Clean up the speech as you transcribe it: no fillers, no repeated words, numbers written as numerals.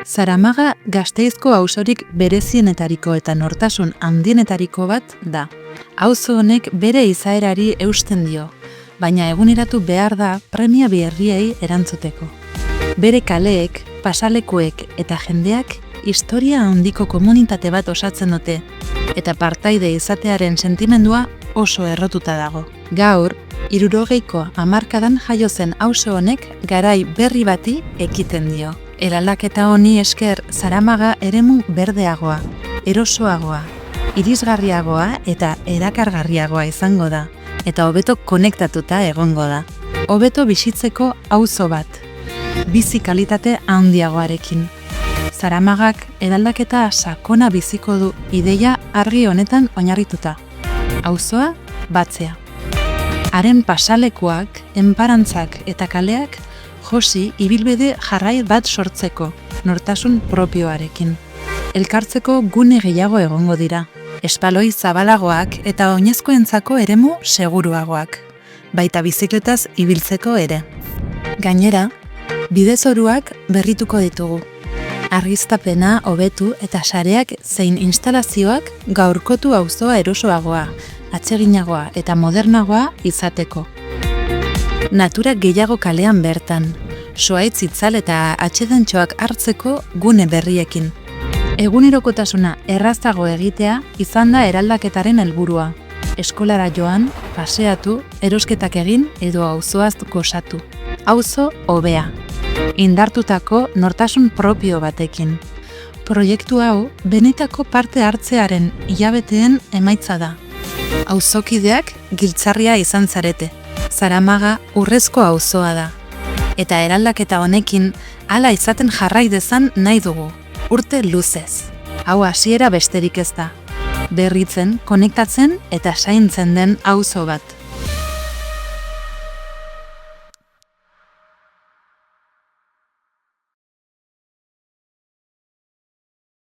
Zaramaga Gasteizko auzorik berezienetariko eta nortasun handienetariko bat da. Auzo honek bere izaerari eusten dio, baina eguneratu behar da premia berriei erantzuteko. Bere kaleek, pasalekuek eta jendeak historia handiko komunitate bat osatzen dute, eta partaide izatearen sentimendua oso errotuta dago. Gaur, 60ko hamarkadan jaio zen auzo honek garai berri bati ekiten dio. Eraldaketa honi esker Zaramaga eremu berdeagoa, erosoagoa, irisgarriagoa eta erakargarriagoa izango da, eta hobeto konektatuta egongo da. Hobeto bizitzeko auzo bat, bizi kalitate handiagoarekin. Zaramagak eraldaketa sakona biziko du ideia argi honetan oinarrituta. Auzoa batzea. Haren pasalekuak, enparantzak eta kaleak josi ibilbide jarrai bat sortzeko, nortasun propioarekin. Elkartzeko gune gehiago egongo dira, espaloi zabalagoak eta oinezkoentzako eremu seguruagoak, baita bizikletaz ibiltzeko ere. Gainera, bidezoruak berrituko ditugu. Argiztapena hobetu eta sareak zein instalazioak gaurkotu auzoa erosoagoa, atseginagoa eta modernagoa izateko. Natura gehiago kalean bertan, soaitz itzal eta atsedantxoak hartzeko gune berriekin. Egunerokotasuna errazago egitea izan da eraldaketaren helburua. Eskolara joan, paseatu, erosketak egin edo auzoaz gozatu. Auzo hobea. Indartutako nortasun propio batekin. Proiektu hau benetako parte hartzearen hilabeteen emaitza da. Auzokideak giltzarria izan zarete. Zaramaga urrezko auzoa da. Eta eraldaketa honekin hala izaten jarrai dezan nahi dugu, urte luzez. Hau hasiera besterik ez da. Berritzen, konektatzen eta zaintzen den auzo bat.